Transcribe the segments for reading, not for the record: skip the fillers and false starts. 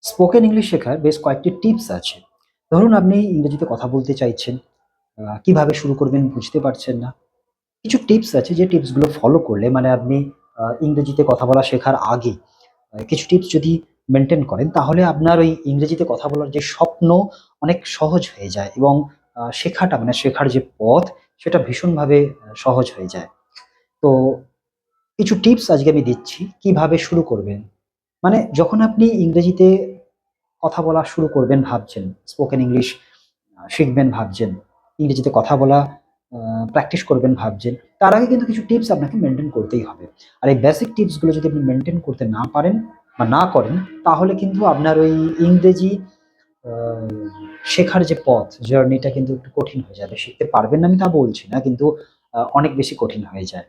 Spoken English শেখার বেশ কয়েকটি টিপস আছে। ধরুন আপনি ইংরেজিতে কথা বলতে চাইছেন, কিভাবে শুরু করবেন বুঝতে পারছেন না। কিছু টিপস আছে যে টিপসগুলো ফলো করলে মানে আপনি ইংরেজিতে কথা বলা শেখার আগে কিছু টিপস যদি মেইনটেইন করেন তাহলে আপনার ওই ইংরেজিতে কথা বলার যে স্বপ্ন অনেক সহজ হয়ে যায় এবং শেখাটা মানে শেখার যে পথ সেটা ভীষণভাবে সহজ হয়ে যায়। তো কিছু টিপস আজকে আমি দিচ্ছি কিভাবে শুরু করবেন। মানে যখন আপনি ইংরেজিতে কথা বলা শুরু করবেন ভাবছেন, স্পোকেন ইংলিশ শিখবেন ভাবছেন, ইংরেজিতে কথা বলা প্র্যাকটিস করবেন ভাবছেন, তার আগে কিন্তু কিছু টিপস আপনাকে মেইনটেইন করতেই হবে। আর এই বেসিক টিপসগুলো যদি আপনি মেইনটেইন করতে না পারেন বা না করেন, তাহলে কিন্তু আপনার ওই ইংরেজি আ শেখার যে পথ, জার্নিটা কিন্তু একটু কঠিন হয়ে যাবে। শিখতে পারবেন না আমি তা বলছি না, কিন্তু অনেক বেশি কঠিন হয়ে যায়।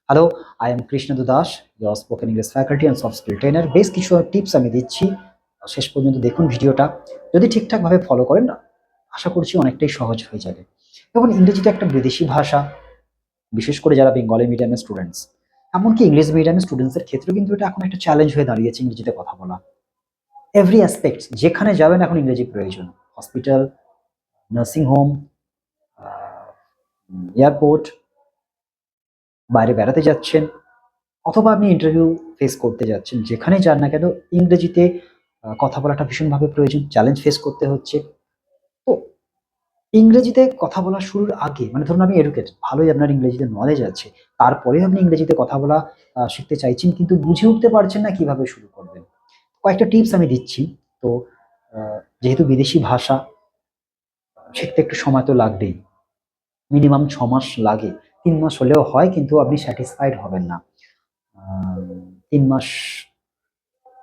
Hello, I am Krishnendu Das, your spoken English faculty and soft skill trainer. বেশ কিছু টিপস আমি দিচ্ছি। শেষ পর্যন্ত দেখুন ভিডিওটা। যদি ঠিকঠাকভাবে ফলো করেন, আশা করছি অনেকটাই সহজ হয়ে যাবে। এবং ইংরেজিটা একটা বিদেশি ভাষা, বিশেষ করে যারা বেঙ্গলি মিডিয়ামের স্টুডেন্টস, এমনকি ইংলিশ মিডিয়ামের স্টুডেন্টসদের ক্ষেত্রেও কিন্তু এটা এখন একটা চ্যালেঞ্জ হয়ে দাঁড়িয়েছে ইংরেজিতে কথা বলা। এভরি অ্যাসপেক্টস যেখানে যাবেন এখন ইংরেজি প্রয়োজন। হসপিটাল, নার্সিং হোম, আ এয়ারপোর্ট, বাইরে বেড়াতে যাচ্ছেন অথবা আপনি ইন্টারভিউ ফেস করতে যাচ্ছেন। যেখানেই যান না কেন ইংরেজিতে কথা বলাটা ভীষণভাবে প্রয়োজন। চ্যালেঞ্জ ফেস করতে হচ্ছে। তো ইংরেজিতে কথা বলা শুরুর আগে মানে ধরুন আপনি এডুকেটেড, ভালোই আপনার ইংরেজিতে নলেজ আছে। তারপরেও আপনি ইংরেজিতে কথা বলা শিখতে চাইছেন কিন্তু বুঝে উঠতে পারছেন না কিভাবে শুরু করবেন। কয়েকটা টিপস আমি দিচ্ছি। তো আ যেহেতু বিদেশি ভাষা শিখতে একটু সময় তো লাগবেই। মিনিমাম ৬ মাস লাগে। ৩ মাস হলেও হয় কিন্তু আপনি স্যাটিসফাইড হবেন না। আ ৩ মাস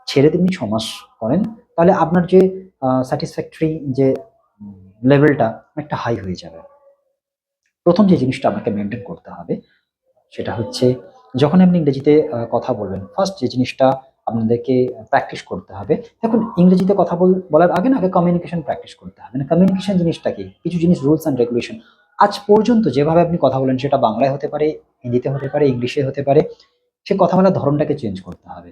ছেড়ে আপনি ৬ মাস করেন, তাহলে আপনার যে স্যাটিসফ্যাক্টরি যে লেভেলটা অনেকটা হাই হয়ে যাবে। ১ম যে জিনিসটা আপনাকে মেইনটেইন করতে হবে সেটা হচ্ছে যখন আপনি ইংরেজিতে কথা বলবেন, ফার্স্ট যে জিনিসটা আপনাদেরকে প্র্যাকটিস করতে হবে। দেখুন ইংরেজিতে কথা বলার আগে না আগে কমিউনিকেশন প্র্যাকটিস করতে হবে। মানে কমিউনিকেশন জিনিসটা কি? কিছু জিনিস রুলস অ্যান্ড রেগুলেশন। আজ পর্যন্ত যেভাবে আপনি কথা বলেন সেটা বাংলায় হতে পারে, হিন্দিতে হতে পারে, ইংলিশে হতে পারে। সে কথা বলার ধরনটাকে চেঞ্জ করতে হবে।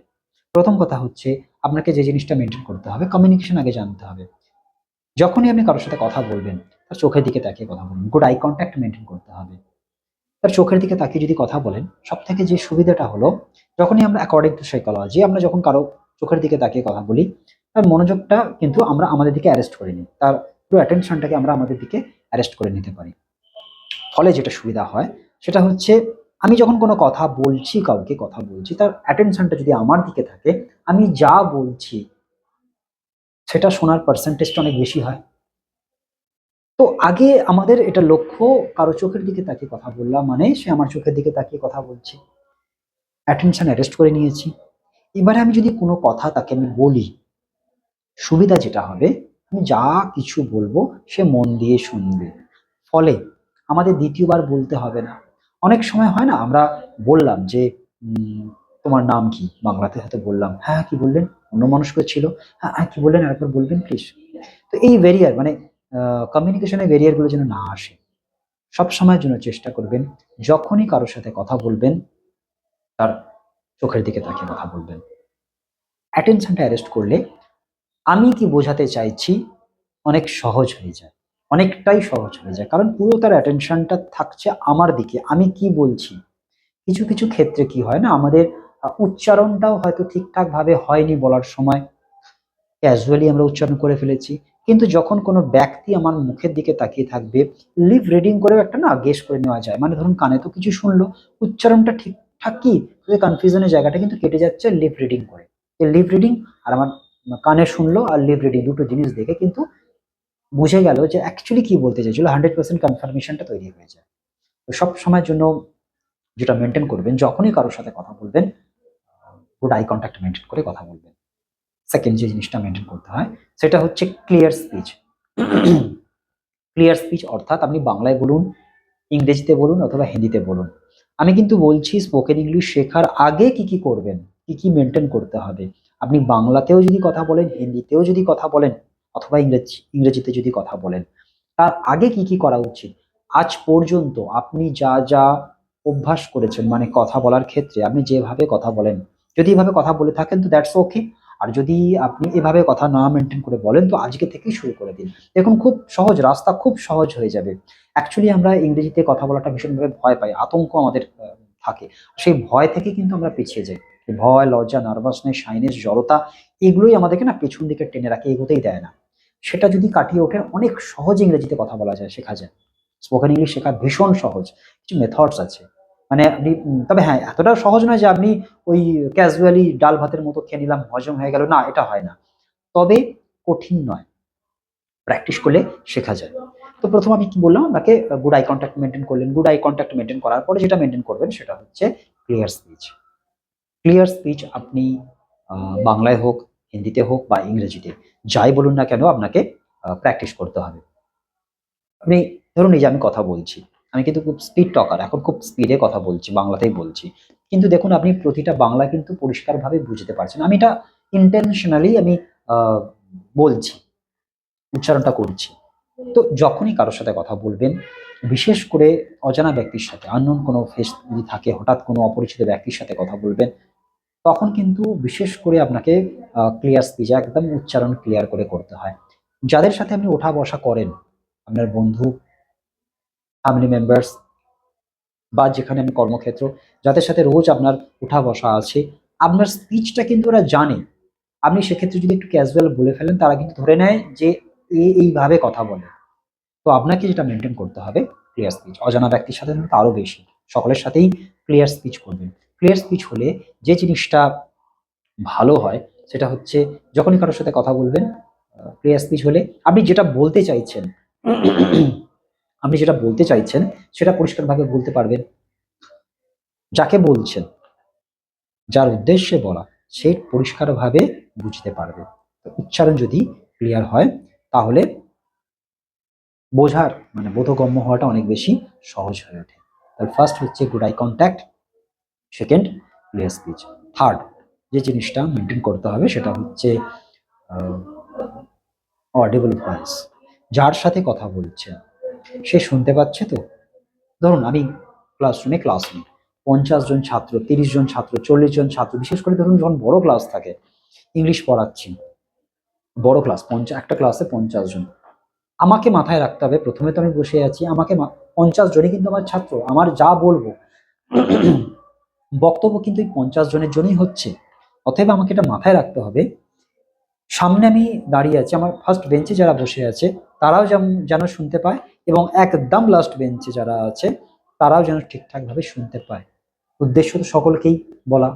১ম কথা হচ্ছে আপনাকে যে জিনিসটা মেইনটেইন করতে হবে কমিউনিকেশন আগে জানতে হবে। যখনই আপনি কারো সাথে কথা বলবেন, তার চোখের দিকে তাকিয়ে কথা বলুন। গুড আই কনট্যাক্ট মেইনটেইন করতে হবে। তার চোখের দিকে তাকিয়ে যদি কথা বলেন, সবথেকে যে সুবিধাটা হলো, যখনই আমরা অ্যাকর্ডিং টু সাইকোলজি আমরা যখন কারো চোখের দিকে তাকিয়ে কথা বলি, তার মনোযোগটা কিন্তু আমরা আমাদের দিকে অ্যারেস্ট করে নিই। তার পুরো অ্যাটেনশনটাকে আমরা আমাদের দিকে অ্যারেস্ট করে নিতে পারি। ফলে যেটা সুবিধা হয়, সেটা হচ্ছে আমি যখন কোনো কথা বলছি, কাউকে কথা বলছি, তার অ্যাটেনশনটা যদি আমার দিকে থাকে, আমি যা বলছি, সেটা শোনার পার্সেন্টেজটা অনেক বেশি হয়। তো আগে আমাদের এটা লক্ষ্য, কারো চোখের দিকে তাকিয়ে কথা বললাম মানে সে আমার চোখের দিকে তাকিয়ে কথা বলছে। অ্যাটেনশন অ্যারেস্ট করে নিয়েছি। এবারে আমি যদি কোনো কথা তাকে আমি বলি, সুবিধা যেটা হবে, আমি যা কিছু বলবো সে মন দিয়ে শুনবে। ফলে আমাদের ২য় বার বলতে হবে না। অনেক সময় হয় না আমরা বললাম যে, "তোমার নাম কি?" বাংলাতে হয়তো বললাম। "হ্যাঁ, কি বললেন?" অন্যমনস্ক ছিল। "হ্যাঁ, হ্যাঁ, কি বললেন আরেকবার বলবেন প্লিজ?" তো এই ভেরিয়ার মানে কমিউনিকেশন এর ভেরিয়ার গুলো যেন না আসে। সবসময়ের জন্য চেষ্টা করবেন, যখনই কারো সাথে কথা বলবেন, তার চোখের দিকে তাকিয়ে কথা বলবেন। অ্যাটেনশনটা অ্যারেস্ট করলে আমি কি বোঝাতে চাইছি অনেক সহজ হয়ে যায়। অনেকটাই সহজ হয়ে যায়। কারণ পুরো তার অ্যাটেনশনটা থাকছে আমার দিকে। আমি কি বলছি? কিছু, কিছু ক্ষেত্রে কি হয় না আমাদের উচ্চারণটাও হয়তো ঠিকঠাকভাবে হয়নি বলার সময়। ক্যাজুয়ালি আমরা উচ্চারণ করে ফেলেছি। কিন্তু যখন কোনো ব্যক্তি আমার মুখের দিকে তাকিয়ে থাকবে, লিপ রিডিং করেও একটা না গেস করে নেওয়া যায়। মানে ধরুন কানে তো কিছু শুনলো, উচ্চারণটা ঠিকঠাক কি? ওই কনফিউশন এর জায়গাটা কিন্তু কেটে যাচ্ছে লিপ রিডিং করে। এই লিপ রিডিং আর আমার কানে শুনলো আর লিপ রিডিং ২ টো জিনিস দেখে কিন্তু বুঝে গেল যে অ্যাকচুয়ালি কি বলতে চাইছিল। 100% কনফার্মেশনটা তৈরি হয়ে যায়। তো সব সময়ের জন্য যেটা মেইনটেইন করবেন, যখনই কারো সাথে কথা বলবেন, গুড আই কনট্যাক্ট মেইনটেইন করে কথা বলবেন। 2nd যে জিনিসটা মেইনটেইন করতে হয়, সেটা হচ্ছে ক্লিয়ার স্পিচ। ক্লিয়ার স্পিচ অর্থাৎ আপনি বাংলায় বলুন, ইংরেজিতে বলুন অথবা হিন্দিতে বলুন। আমি কিন্তু বলছি স্পোকেন ইংলিশ শেখার আগে কি, কি করবেন, কি, কি মেইনটেইন করতে হবে। আপনি বাংলাতেও যদি কথা বলেন, হিন্দিতেও যদি কথা বলেন অথবা ইংরেজিতে যদি কথা বলেন, তার আগে কি, কি করা উচিত? আজ পর্যন্ত আপনি যা, যা অভ্যাস করেছেন মানে কথা বলার ক্ষেত্রে আপনি যেভাবে কথা বলেন, যদি এভাবে কথা বলে থাকেন তো দ্যাটস ওকে। আর যদি আপনি এভাবে কথা না মেনটেন করে বলেন তো আজকে থেকেই শুরু করে দিন। দেখুন খুব সহজ রাস্তা, খুব সহজ হয়ে যাবে। অ্যাকচুয়ালি আমরা ইংরেজিতে কথা বলাটা ভীষণভাবে ভয় পাই, আতঙ্ক আমাদের থাকে। সেই ভয় থেকে কিন্তু আমরা পিছিয়ে যাই। এই ভয়, লজ্জা, নার্ভাসনেস, শাইনেস, জড়তা এগুলোই আমাদেরকে না পেছন দিকে টেনে রাখে, এগোতেই দেয় না। সেটা যদি কাটিয়ে ওঠেন অনেক সহজ ইংরেজিতে কথা বলা যায়, শেখা যায়। স্পোকেন ইংলিশ শেখা ভীষণ সহজ। কিছু মেথডস আছে। মানে আপনি তবে হ্যাঁ, এতটা সহজ নয় যে আপনি ওই ক্যাজুয়ালি ডাল ভাতের মতো খেয়ে নিলাম, হজম হয়ে গেল। না, এটা হয় না। তবে কঠিন নয়। প্র্যাকটিস করলে শেখা যায়। তো ১ম আমি কি বললাম আপনাকে গুড আই কনট্যাক্ট মেইনটেইন করলেন। গুড আই কনট্যাক্ট মেইনটেইন করার পরে যেটা মেইনটেইন করবেন সেটা হচ্ছে ক্লিয়ার স্পিচ। ক্লিয়ার স্পিচ আপনি বাংলায় হোক, হিন্দিতে হোক বা ইংরেজিতে যাই বলুন না কেন আপনাকে প্র্যাকটিস করতে হবে। আপনি ধরুন এই যে আমি কথা বলছি, আমি কিন্তু খুব স্পিড টকার, এখন খুব স্পিডে কথা বলছি, বাংলাতেই বলছি। কিন্তু দেখুন আপনি প্রতিটা বাংলা কিন্তু পরিষ্কারভাবে বুঝতে পারছেন। আমি এটা ইন্টেনশনালি আমি আ বলছি, উচ্চারণটা করছি। তো যখনই কারো সাথে কথা বলবেন, বিশেষ করে অজানা ব্যক্তির সাথে, unknown কোনো ফেস যদি থাকে, হঠাৎ কোনো অপরিচিত ব্যক্তির সাথে কথা বলবেন, তখন কিন্তু বিশেষ করে আপনাকে ক্লিয়ার স্পিচ একদম উচ্চারণ ক্লিয়ার করে করতে হয়। যাদের সাথে আপনি ওঠা-বসা করেন, আপনার বন্ধু, ফ্যামিলি মেম্বার্স বা যেখানে আমি কর্মক্ষেত্র, যাদের সাথে রোজ আপনার উঠা-বসা আছে, আপনার স্পিচটা কিন্তু ওরা জানে। আপনি সেক্ষেত্রে যদি একটু ক্যাজুয়াল বলে ফেলেন, তারা কিন্তু ধরে নেয় যে এইভাবে কথা বলে। তো আপনাকে যেটা মেইনটেইন করতে হবে ক্লিয়ার স্পিচ। অজানা ব্যক্তির সাথে কিন্তু আরো বেশি। সকলের সাথেই ক্লিয়ার স্পিচ করবেন। ক্লিয়ার স্পিচ হলে যে জিনিসটা ভালো হয় সেটা হচ্ছে যখনই কারো সাথে কথা বলবেন, ক্লিয়ার স্পিচ হলে আপনি যেটা বলতে চাইছেন, আপনি যেটা বলতে চাইছেন সেটা পরিষ্কারভাবে বলতে পারবেন। যাকে বলছেন, যার উদ্দেশ্যে বলা, সে পরিষ্কারভাবে বুঝতে পারবে। তো উচ্চারণ যদি ক্লিয়ার হয় তাহলে বোঝার মানে বোধগম্য হওয়াটা অনেক বেশি সহজ হয়ে ওঠে। তার ফার্স্ট হচ্ছে good eye contact, second clear speech. Third যে জিনিসটা মেনটেন করতে হবে সেটা হচ্ছে অডিবল ভয়েস। যার সাথে কথা বলছেন সে শুনতে পাচ্ছে তো? ধরুন আমি ক্লাসরুমে ক্লাস নিই। ৫০ জন ছাত্র, ৩০ জন ছাত্র, ৪০ জন ছাত্র, বিশেষ করে ধরুন যখন বড় ক্লাস থাকে, ইংলিশ পড়াচ্ছি। বড় ক্লাস একটা ক্লাসে ৫০ জন। আমাকে মাথায় রাখতে হবে, ১ম এ তো আমি বসে আছি। আমাকে ৫০ জনই কিন্তু আমার ছাত্র। আমার যা বলব বক্তব্য কিন্তু এই ৫০ জনের জন্যই হচ্ছে। অতএব আমাকে এটা মাথায় রাখতে হবে। সামনে আমি দাঁড়িয়ে আছি, আমার ফার্স্ট বেঞ্চে যারা বসে আছে তারাও যেন শুনতে পায় এবং একদম লাস্ট বেঞ্চে যারা আছে তারাও যেন ঠিকঠাকভাবে শুনতে পায়। উদ্দেশ্য তো সকলকেই বলা।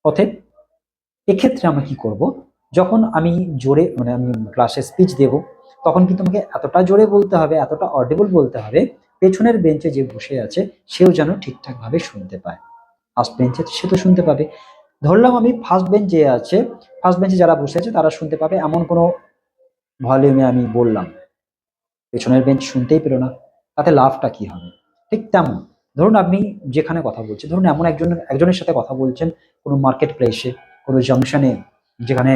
অতএব এক্ষেত্রে আমরা কি করব? যখন আমি জোরে মানে আমি ক্লাসে স্পিচ দেব, তখন কিন্তু আমাকে এতটা জোরে বলতে হবে, এতটা অডিবল বলতে হবে, পেছনের বেঞ্চে যে বসে আছে সেও যেন ঠিকঠাকভাবে শুনতে পায়। ফার্স্ট বেঞ্চে সে তো শুনতে পাবে। ধরলাম আমি ফার্স্ট বেঞ্চে আছে, ফার্স্ট বেঞ্চে যারা বসে আছে তারা শুনতে পাবে এমন কোনো ভলিউমে আমি বললাম। পেছনের বেঞ্চ শুনতেই পেল না। তাতে লাভটা কি হবে? ঠিক তেমন ধরুন আপনি যেখানে কথা বলছেন, ধরুন এমন একজনের সাথে কথা বলছেন কোনো মার্কেট প্লেসে, কোনো জংশনে, যেখানে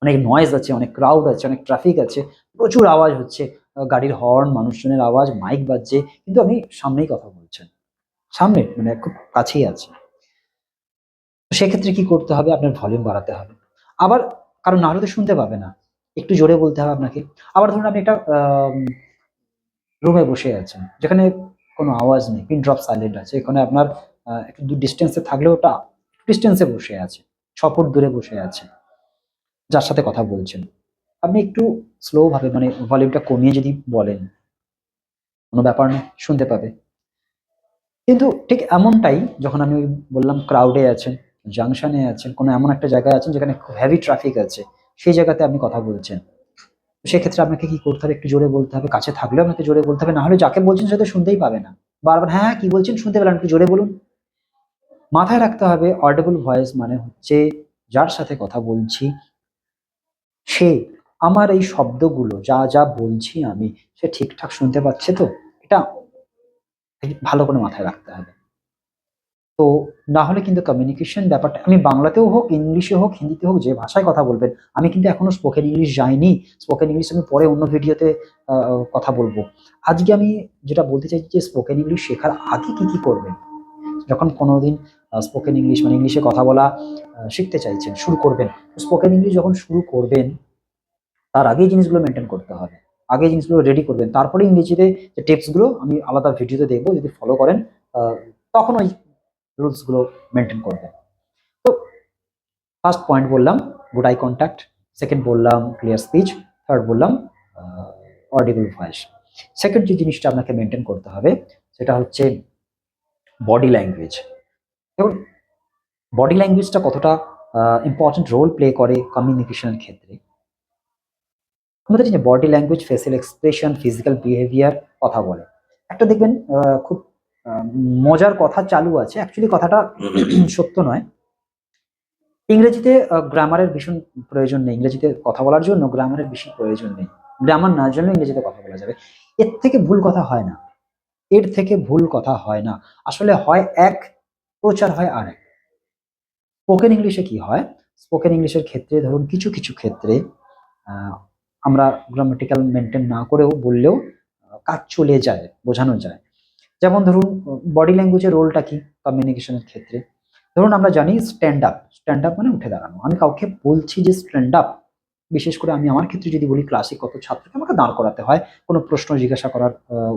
অনেক নয়েজ আছে, অনেক ক্রাউড আছে, অনেক ট্রাফিক আছে, প্রচুর আওয়াজ হচ্ছে, গাড়ির হর্ন, মানুষজনের আওয়াজ, মাইক বাজছে, কিন্তু আপনি সামনেই কথা বলছেন। সামনে মানে খুব কাছেই আছে। তো সেক্ষেত্রে কি করতে হবে? আপনার ভলিউম বাড়াতে হবে। আবার কারণ না হলে তো শুনতে পাবে না। একটু জোরে বলতে হবে আপনাকে। আবার ধরুন আপনি একটা রুমে বসে আছেন, যেখানে কোনো আওয়াজ নেই, পিন ড্রপ সাইলেন্ট আছে। এখানে আপনার একটু ডিস্টেন্সে থাকলেও ওটা ডিস্টেন্সে বসে আছে। ৬ ফুট দূরে বসে আছে, যার সাথে কথা বলছেন। আপনি একটু স্লো ভাবে মানে ভলিউমটা কমিয়ে যদি বলেন, কোনো ব্যাপার না, শুনতে পাবে। কিন্তু ঠিক এমনটাই যখন আমি ওই বললাম ক্রাউডে আছেন, জাংশনে আছেন, কোনো এমন একটা জায়গায় আছেন যেখানে খুব হেভি ট্রাফিক আছে, সেই জায়গাতে আপনি কথা বলছেন। তো সেক্ষেত্রে আপনাকে কি করতে হবে? একটু জোরে বলতে হবে। কাছে থাকলেও আপনাকে জোরে বলতে হবে। না হলে যাকে বলছেন সে তো শুনতেই পাবে না। বারবার হ্যাঁ, হ্যাঁ, কি বলছেন শুনতে পেলাম, একটু জোরে বলুন। মাথায় রাখতে হবে অডিবল ভয়েস মানে হচ্ছে যার সাথে কথা বলছি সে আমার এই শব্দগুলো যা বলছি আমি, সে ঠিকঠাক শুনতে পাচ্ছে তো? এটা ভালো করে মাথায় রাখতে হবে। তো না হলে কিন্তু কমিউনিকেশন ব্যাপারটা আমি বাংলাতেও হোক, ইংলিশে হোক, হিন্দিতে হোক, যে ভাষায় কথা বলবেন। আমি কিন্তু এখনো স্পোকেন ইংলিশ যাইনি। স্পোকেন ইংলিশ আমি পরে অন্য ভিডিওতে কথা বলব। আজকে আমি যেটা বলতে চাইছি যে স্পোকেন ইংলিশ শেখার আগে কি করবেন? যখন কোনোদিন স্পোকেন ইংলিশ মানে ইংলিশে কথা বলা শিখতে চাইছেন, শুরু করবেন। স্পোকেন ইংলিশ যখন শুরু করবেন তার আগে এই জিনিসগুলো মেনটেন করতে হবে। আগে এই জিনিসগুলো রেডি করবেন। তারপরে ইংরেজিতে যে টিপসগুলো আমি আলাদা ভিডিওতে দেখবো, যদি ফলো করেন তখন ওই রুলসগুলো মেনটেন করবেন। তো ফার্স্ট পয়েন্ট বললাম গুড আই কন্ট্যাক্ট, সেকেন্ড বললাম ক্লিয়ার স্পিচ, থার্ড বললাম অডিবল ভয়েস। সেকেন্ড যে জিনিসটা আপনাকে মেনটেন করতে হবে সেটা হচ্ছে বডি ল্যাঙ্গুয়েজ। দেখুন বডি ল্যাঙ্গুয়েজটা কতটা ইম্পর্টেন্ট রোল প্লে করে কমিউনিকেশনের ক্ষেত্রে। আমাদের যে body language, facial expression, physical behaviour কথা বলে। একটা দেখবেন খুব আহ, মজার কথা চালু আছে, অ্যাকচুয়ালি কথাটা সত্য নয়। ইংরেজিতে গ্রামারের ভীষণ প্রয়োজন নেই, ইংরেজিতে কথা বলার জন্য গ্রামারের বেশি প্রয়োজন নেই। গ্রামার না জানলেও ইংরেজিতে কথা বলা যাবে। এর থেকে ভুল কথা হয় না, এর থেকে ভুল কথা হয় না। আসলে হয় এক, প্রচার হয় আরেক। স্পোকেন ইংলিশে কি হয়, স্পোকেন ইংলিশের ক্ষেত্রে ধরুন কিছু কিছু ক্ষেত্রে আহ, আমরা গ্রামাটিক্যাল মেনটেন না করেও বললেও কাজ চলে যায়, বোঝানো যায়। যেমন ধরুন বডি ল্যাঙ্গুয়েজের রোলটা কি কমিউনিকেশনের ক্ষেত্রে। ধরুন আমরা জানি স্ট্যান্ড আপ, স্ট্যান্ড আপ মানে উঠে দাঁড়ানো। আমি কাউকে বলছি যে স্ট্যান্ড আপ, বিশেষ করে আমি আমার ক্ষেত্রে যদি বলি, ক্লাসে কত ছাত্রকে আমাকে দাঁড় করাতে হয় কোনো প্রশ্ন জিজ্ঞাসা করার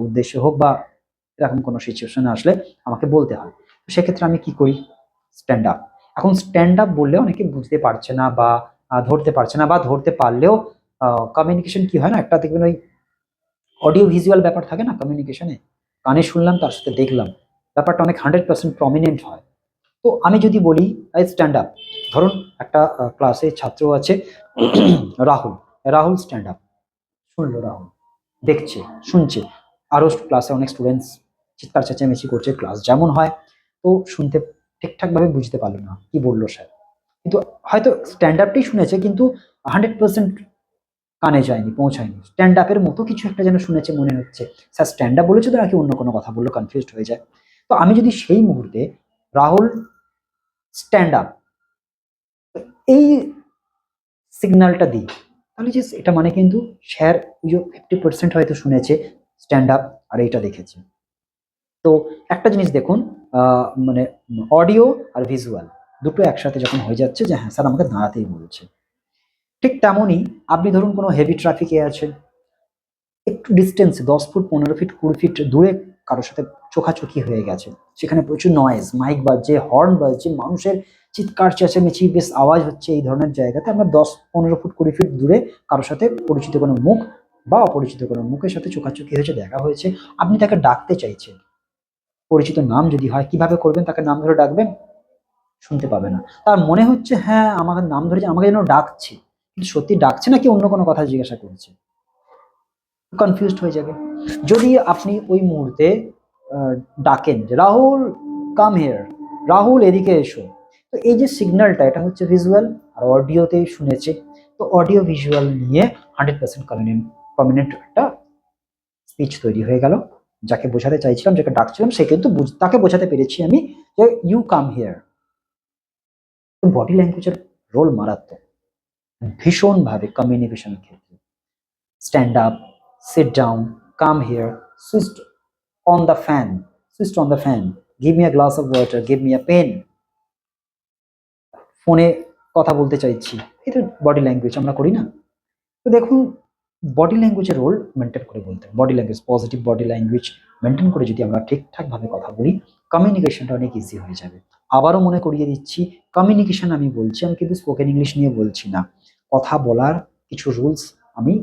উদ্দেশ্যে হোক বা এরকম কোনো সিচুয়েশনে আসলে আমাকে বলতে হয়। তো সেক্ষেত্রে আমি কি করি, স্ট্যান্ড আপ। এখন স্ট্যান্ড আপ বললে অনেকে বুঝতে পারছে না বা ধরতে পারছে না, বা ধরতে পারলেও কমিউনিকেশন কি হয় না, একটা দেখবেন ওই অডিও ভিজুয়াল ব্যাপার থাকে না কমিউনিকেশনে, কানে শুনলাম তার সাথে দেখলাম, ব্যাপারটা অনেক 100% প্রমিনেন্ট হয়। তো আমি যদি বলি আই স্ট্যান্ড আপ, ধরুন একটা ক্লাসে ছাত্র আছে রাহুল, রাহুল স্ট্যান্ড আপ, শুনলো রাহুল, দেখছে, শুনছে, আরো ক্লাসে অনেক স্টুডেন্টস চিৎকার চেঁচামেচি করছে, ক্লাস যেমন হয়। তো শুনতে ঠিকঠাক ভাবে বুঝতে পারলো না কি বললো স্যার, কিন্তু হয়তো স্ট্যান্ড আপটাই শুনেছে, কিন্তু 100% কানে যায়নি, পৌঁছায়নি। স্ট্যান্ড আপের মতো কিছু একটা যেন শুনেছে মনে হচ্ছে, স্যার স্ট্যান্ড আপ বলেছে তো নাকি অন্য কোনো কথা বললো, কনফিউজড হয়ে যায়। তো আমি যদি সেই মুহূর্তে রাহুল স্ট্যান্ড আপ এই সিগন্যালটা দিই, তাহলে যে এটা মানে কিন্তু স্যার ওই যে 50% হয়তো শুনেছে স্ট্যান্ড আপ আর এইটা দেখেছে। তো একটা জিনিস দেখুন, মানে অডিও আর ভিজুয়াল দুটো একসাথে যখন হয়ে যাচ্ছে যে হ্যাঁ স্যার আমাকে দাঁড়াতেই বলছে, ঠিক তেমনই আপনি ধরুন কোনো হেভি ট্রাফিকে আছেন, একটু ডিস্টেন্সে 10 ফুট, 15 ফিট, 20 ফিট দূরে কারোর সাথে চোখাচোখি হয়ে গেছে, সেখানে প্রচুর নয়েজ, মাইক বাজছে, হর্ন বাজছে, মানুষের চিৎকার চেঁচামেচি বেশ আওয়াজ হচ্ছে, এই ধরনের জায়গাতে আমরা 10, 15 ফুট, 20 ফিট দূরে কারোর সাথে পরিচিত কোনো মুখ বা অপরিচিত কোনো মুখের সাথে চোখাচোখি হয়েছে, দেখা হয়েছে, আপনি তাকে ডাকতে চাইছেন, পরিচিত নাম যদি হয় কিভাবে করবেন, তাকে নাম ধরে ডাকবেন, শুনতে পাবে না, তার মনে হচ্ছে হ্যাঁ আমাকে নাম ধরে আমাকে যেন ডাকছে, কিন্তু সত্যি ডাকছে নাকি অন্য কোনো কথা জিজ্ঞাসা করছে, কনফিউজড হয়ে যাবে। যদি আপনি ওই মুহূর্তে ডাকেন যে রাহুল কাম হিয়ার, রাহুল এদিকে এসো, তো এই যে সিগন্যালটা এটা হচ্ছে ভিজুয়াল আর অডিওতেই শুনেছে। তো অডিও ভিজুয়াল নিয়ে 100% প্রমিনেন্ট একটা স্পিচ তৈরি হয়ে গেল। যাকে বোঝাতে চাইছিলাম, যাকে ডাকছিলাম, সে কিন্তু তাকে বোঝাতে পেরেছি আমি যে ইউ কাম হিয়ার। তো বডি ল্যাঙ্গুয়েজের রোল মারাত্মক ভীষণভাবে কমিউনিকেশনের ক্ষেত্রে। Stand up, sit down, come here, switch on the fan, switched on the fan, give me a glass of water, give me a pen, ফোনে কথা বলতে চাইছি, এটা বডি ল্যাঙ্গুয়েজ আমরা করি না। তো দেখুন বডি ল্যাঙ্গুয়েজের রোল মেনটেন করে বলতে, body language, positive body language maintain করে যদি আমরা ঠিকঠাকভাবে কথা বলি, কমিউনিকেশনটা অনেক ইজি হয়ে যাবে। আবারও মনে করিয়ে দিচ্ছি, কমিউনিকেশন আমি বলছি, আমি কিন্তু স্পোকেন ইংলিশ নিয়ে বলছি না। কথা বলার কিছু রুলস আমি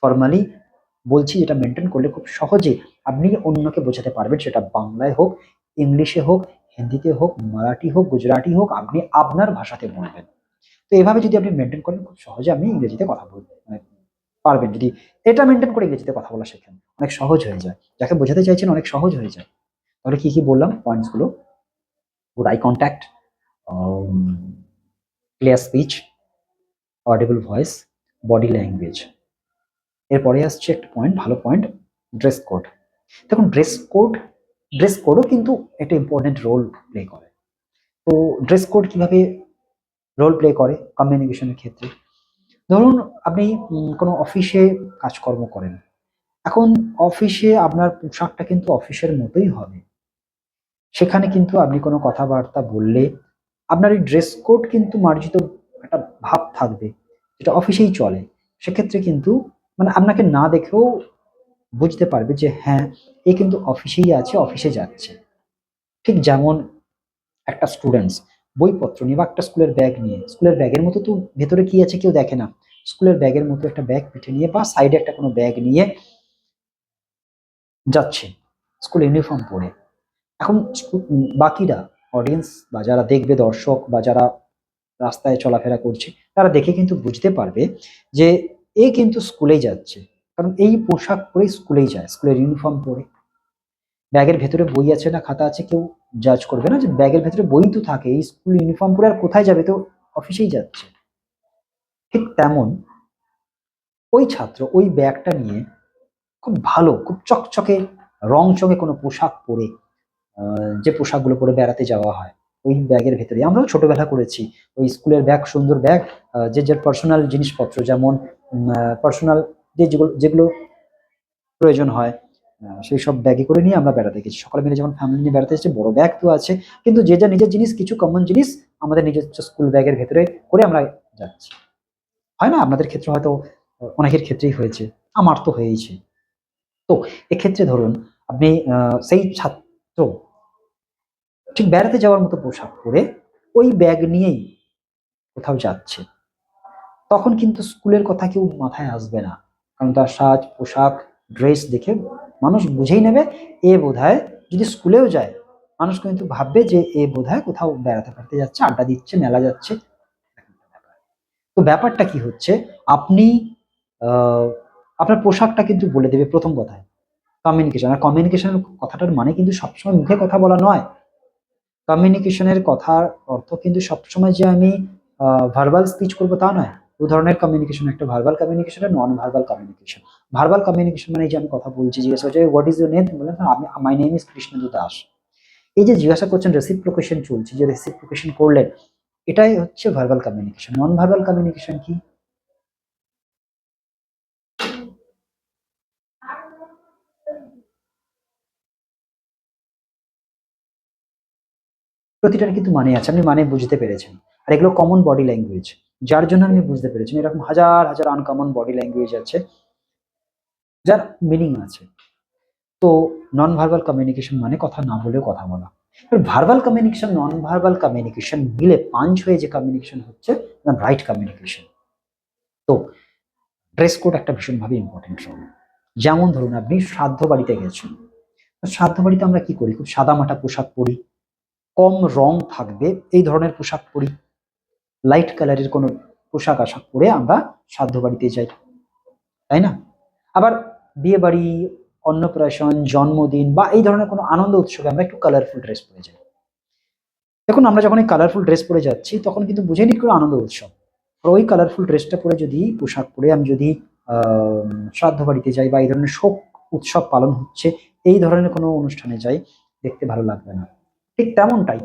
ফর্মালি বলছি, যেটা মেনটেন করলে খুব সহজে আপনি অন্যকে বোঝাতে পারবেন, সেটা বাংলায় হোক, ইংলিশে হোক, হিন্দিতে হোক, মারাঠি হোক, গুজরাটি হোক, আপনি আপনার ভাষাতে বলবেন। তো এভাবে যদি আপনি মেনটেন করেন, খুব সহজে আপনি ইংরেজিতে কথা বলতে মানে পারবেন। যদি এটা মেনটেন করে ইংরেজিতে কথা বলা শেখেন, অনেক সহজ হয়ে যায়, যাকে বোঝাতে চাইছেন অনেক সহজ হয়ে যায়। তাহলে কি কি বললাম পয়েন্টস গুলো, good eye contact, clear speech, audible voice, body language. এরপরে আসছে একটা পয়েন্ট, ভালো পয়েন্ট, ড্রেস কোড। দেখুন ড্রেস কোডও কিন্তু একটা ইম্পর্টেন্ট রোল প্লে করে। তো ড্রেস কোড কিভাবে রোল প্লে করে কমিউনিকেশনের ক্ষেত্রে, ধরুন আপনি কোনো অফিসে কাজকর্ম করেন, এখন অফিসে আপনার পোশাকটা কিন্তু অফিসের মতোই হবে, সেখানে কিন্তু আপনি কোনো কথাবার্তা বললে আপনার এই ড্রেস কোড কিন্তু মার্জিত একটা ভাব থাকবে, যেটা অফিসেই চলে। সেক্ষেত্রে কিন্তু মানে আপনাকে না দেখেও বুঝতে পারবে যে হ্যাঁ, এ কিন্তু অফিসেই আছে, অফিসে যাচ্ছে। ঠিক যেমন একটা স্টুডেন্টস বইপত্র নিয়ে বা একটা স্কুলের ব্যাগ নিয়ে, স্কুলের ব্যাগের মতো তো ভেতরে কি আছে কেউ দেখে না। স্কুলের ব্যাগের মতো একটা ব্যাগ পিঠে নিয়ে বা সাইডে একটা কোনো ব্যাগ নিয়ে যাচ্ছে স্কুল ইউনিফর্ম পরে। এখন বাকিরা অডিয়েন্স বা যারা দেখবে, দর্শক বা যারা রাস্তায় চলাফেরা করছে, তারা দেখে কিন্তু বুঝতে পারবে যে এ কিন্তু স্কুলেই যাচ্ছে। কারণ এই পোশাক পরেই স্কুলেই যায়, স্কুলের ইউনিফর্ম পরে। ব্যাগের ভেতরে বই আছে না খাতা আছে কেউ জাজ করবে না, যে ব্যাগের ভেতরে বই তো থাকে, এই স্কুল ইউনিফর্ম পরে আর কোথায় যাবে, তো অফিসেই যাচ্ছে। ঠিক তেমন ওই ছাত্র ওই ব্যাগটা নিয়ে খুব ভালো, খুব চকচকে রংচঙে কোনো পোশাক পরে, যে পোশাকগুলো পরে বেড়াতে যাওয়া হয়, ওই ব্যাগের ভেতরে আমরাও ছোটবেলা করেছি। ওই স্কুলের ব্যাগ, সুন্দর ব্যাগ, যে যার পার্সোনাল জিনিসপত্র, যেমন পার্সোনাল যেগুলো যেগুলো প্রয়োজন হয়, সেই সব ব্যাগে করে নিয়ে আমরা বেড়াতে গেছি। সকলে মিলে যেমন ফ্যামিলি নিয়ে বেড়াতে এসেছি, বড় ব্যাগ তো আছে, কিন্তু যে যার নিজের জিনিস, কিছু কমন জিনিস আমাদের নিজস্ব স্কুল ব্যাগের ভেতরে করে আমরা যাচ্ছি। হয় না? আপনাদের ক্ষেত্রে হয়তো অনেকের ক্ষেত্রেই হয়েছে। আমার তো হয়েইছে। তো এক্ষেত্রে ধরুন আপনি সেই ছাত্র ঠিক বেড়াতে যাওয়ার মতো পোশাক পরে ওই ব্যাগ নিয়েই কোথাও যাচ্ছে। তখন কিন্তু স্কুলের কথা কেউ মাথায় আসবে না। কারণ তার সাজ, পোশাক, ড্রেস দেখে মানুষ বুঝেই নেবে এ বোধহয় যদি স্কুলেও যায়, মানুষ কিন্তু ভাববে যে এ বোধহয় কোথাও বেড়াতে যাচ্ছে, আড্ডা দিচ্ছে, মেলা যাচ্ছে। তো ব্যাপারটা কি হচ্ছে, আপনি আহ, আপনার পোশাকটা কিন্তু বলে দেবে প্রথম কথায়। কমিউনিকেশন, আর কমিউনিকেশনের কথাটার মানে কিন্তু সবসময় মুখে কথা বলা নয়। কমিউনিকেশনের কথার অর্থ কিন্তু সবসময় যে আমি ভার্বাল স্পিচ করবো তা নয়। দু ধরনের কমিউনিকেশন, একটা ভার্বাল কমিউনিকেশন আর non verbal communication. Verbal communication মানে এই যে আমি কথা বলছি, জিজ্ঞাসা হচ্ছে হোয়াট ইজ ইউর নেম, বললেন আমি my name is Krishnendu Das. এই যে জিজ্ঞাসা করছেন, রেসিপ্রোকেশন চলছে, যে রেসিপ্রোকেশন করলেন, এটাই হচ্ছে ভার্বাল কমিউনিকেশন। নন ভার্বাল কমিউনিকেশন কি? প্রতিটার কিন্তু মানে আছে, আপনি মানে বুঝতে পেরেছেন। আর এগুলো কমন বডি ল্যাঙ্গুয়েজ, যার জন্য আপনি বুঝতে পেরেছেন। এরকম হাজার হাজার আনকমন বডি ল্যাঙ্গুয়েজ আছে যার মিনিং আছে। তো নন ভার্বাল কমিউনিকেশন মানে কথা না বলেও কথা বলা। এবার ভার্বাল কমিউনিকেশন, নন ভার্বাল কমিউনিকেশন মিলে পাঞ্চ হয়ে যে কমিউনিকেশন হচ্ছে, রাইট কমিউনিকেশন। তো ড্রেস কোড একটা ভীষণভাবে ইম্পর্টেন্ট রোল। যেমন ধরুন আপনি শ্রাদ্ধ বাড়িতে গেছেন, শ্রাদ্ধ বাড়িতে আমরা কি করি, খুব সাদামাটা পোশাক পরি, কম রং থাকবে এই ধরনের পোশাক পরি, লাইট কালারের কোনো পোশাক আশাক পরে আমরা শ্রাদ্ধ বাড়িতে যাই, তাই না? আবার বিয়ে বাড়ি, অন্নপ্রাশন, জন্মদিন বা এই ধরনের কোনো আনন্দ উৎসবে আমরা একটু কালারফুল ড্রেস পরে যাই। দেখুন আমরা যখন এই কালারফুল ড্রেস পরে যাচ্ছি, তখন কিন্তু বুঝে নিই কোনো আনন্দ উৎসব। আর ওই কালারফুল ড্রেসটা পরে যদি, পোশাক পরে আমি যদি শ্রাদ্ধ বাড়িতে যাই বা এই ধরনের শোক উৎসব পালন হচ্ছে এই ধরনের কোনো অনুষ্ঠানে যাই, দেখতে ভালো লাগবে না। ঠিক তেমনটাই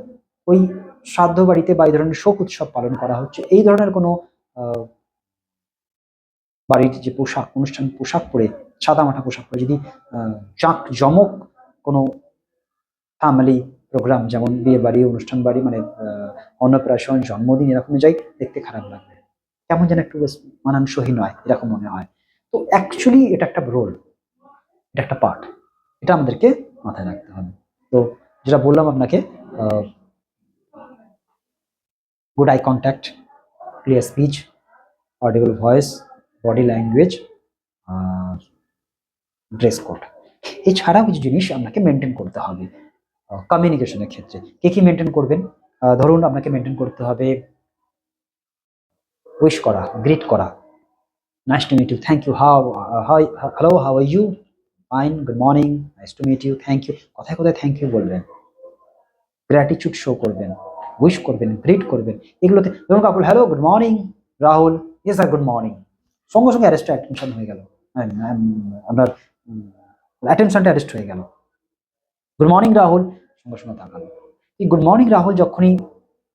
ওই শ্রাদ্ধ বাড়িতে বা এই ধরনের শোক উৎসব পালন করা হচ্ছে এই ধরনের কোনো আহ, বাড়ির যে পোশাক, অনুষ্ঠান পোশাক পরে, সাদামাটা পোশাক পরে যদি জাঁক জমক কোনো ফ্যামিলি প্রোগ্রাম, যেমন বিয়ে বাড়ি, অনুষ্ঠান বাড়ি, মানে অন্নপ্রাশন, জন্মদিন, এরকম যাই, দেখতে খারাপ লাগবে, কেমন যেন একটু বেশ মানানসই নয়, এরকম মনে হয়। তো অ্যাকচুয়ালি এটা একটা রোল, এটা একটা পার্ট, এটা আমাদেরকে মাথায় রাখতে হবে। তো যেটা বললাম আপনাকে, good eye contact, clear speech, audible voice, body language, dress code, এছাড়াও কিছু জিনিস আপনাকে মেনটেন করতে হবে কমিউনিকেশনের ক্ষেত্রে। কে কি মেনটেন করবেন? ধরুন আপনাকে মেনটেন করতে হবে উইশ করা, গ্রিট করা, nice to meet you, thank you, hi, hello, how are you, fine, good morning, nice to meet you, thank you, কথায় কথায় থ্যাংক ইউ বলবেন, গ্র্যাটিটিউড শো করবেন, উইশ করবেন, গ্রিট করবেন। এগুলোতে ধরুন কাকুর hello, good morning Rahul, yes sir, good morning, সঙ্গে সঙ্গে অ্যারেস্ট অ্যাটেনশন হয়ে গেল, আপনার অ্যাটেনশনটা অ্যারেস্ট হয়ে গেল। গুড মর্নিং রাহুল, সঙ্গে সঙ্গে তাকালো। এই গুড মর্নিং রাহুল যখনই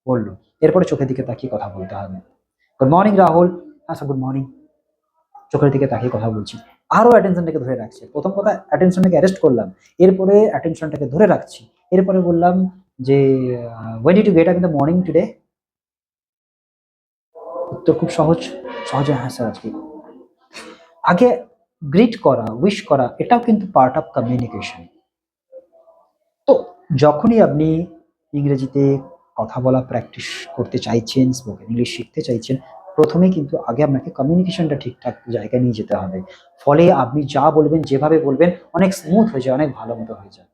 বললো, এরপরে চোখের দিকে তাকিয়ে কথা বলতে হবে। গুড মর্নিং রাহুল, আচ্ছা গুড মর্নিং, চোখের দিকে তাকিয়ে কথা বলছি, আরো অ্যাটেনশনটাকে ধরে রাখছে। প্রথম কথা অ্যাটেনশনটাকে অ্যারেস্ট করলাম, এরপরে অ্যাটেনশনটাকে ধরে রাখছি, এরপরে বললাম যে when did you get up in the morning today? উত্তর খুব সহজে হ্যাঁ স্যার আজকে। আগে গ্রিট করা, উইশ করা এটাও কিন্তু পার্ট অফ কমিউনিকেশন। তো যখনই আপনি ইংরেজিতে কথা বলা প্র্যাকটিস করতে চাইছেন, স্পোকেন ইংলিশ শিখতে চাইছেন, প্রথমেই কিন্তু আগে আপনাকে কমিউনিকেশনটা ঠিকঠাক জায়গায় নিয়ে যেতে হবে। ফলে আপনি যা বলবেন, যেভাবে বলবেন অনেক স্মুথ হয়ে যায়, অনেক ভালো মতো হয়ে যায়।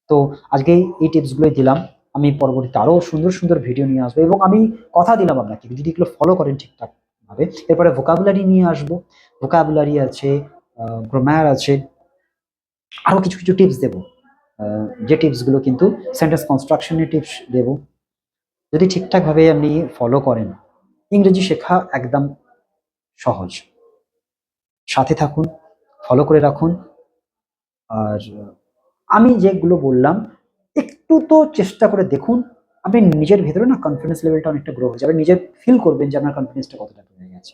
তো আজকে এই টিপসগুলোই দিলাম। আমি পরবর্তীতে আরো সুন্দর ভিডিও নিয়ে আসবো এবং আমি কথা দিলাম আপনাকে যদি এগুলো ফলো করেন ঠিকঠাক ভাবে। এরপরে ভোকাবুলারি নিয়ে আসবো। ভোকাবুলারি আছে, গ্রামার আছে, আরো কিছু টিপস দেবো। যে টিপসগুলো কিন্তু সেন্টেন্স কনস্ট্রাকশনের টিপস দেবো। যদি ঠিকঠাকভাবে আপনি ফলো করেন, ইংরেজি শেখা একদম সহজ। সাথে থাকুন, ফলো করে রাখুন। আর আমি যেগুলো বললাম একটু তো চেষ্টা করে দেখুন। আপনি নিজের ভেতরে না কনফিডেন্স লেভেলটা অনেকটা গ্রো হয়ে যাবে। নিজে ফিল করবেন যে আপনার কনফিডেন্সটা কতটা বেড়ে গেছে।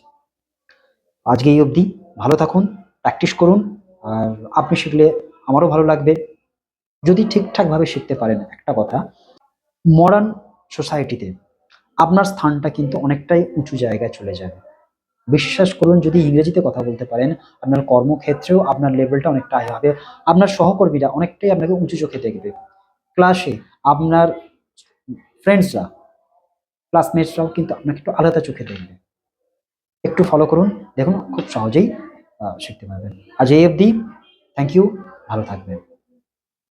আজকে এই অবধি। ভালো থাকুন, প্র্যাকটিস করুন। আর আপনি শিখলে আমারও ভালো লাগবে। যদি ঠিকঠাকভাবে শিখতে পারেন, একটা কথা, মডার্ন সোসাইটিতে আপনার স্থানটা কিন্তু অনেকটাই উঁচু জায়গায় চলে যাবে। বিশ্বাস করুন, যদি ইংরেজিতে কথা বলতে পারেন, আপনার কর্মক্ষেত্রেও আপনার লেভেলটা অনেকটা হাই হবে। আপনার সহকর্মীরা অনেকটাই আপনাকে উঁচু চোখে দেখবে। ক্লাসে আপনার ফ্রেন্ডসরা, ক্লাসমেটসরাও কিন্তু আপনাকে একটু আলাদা চোখে দেখবে। একটু ফলো করুন, দেখুন খুব সহজেই শিখতে পারবেন। আজ এই অবধি। থ্যাংক ইউ, ভালো থাকবেন।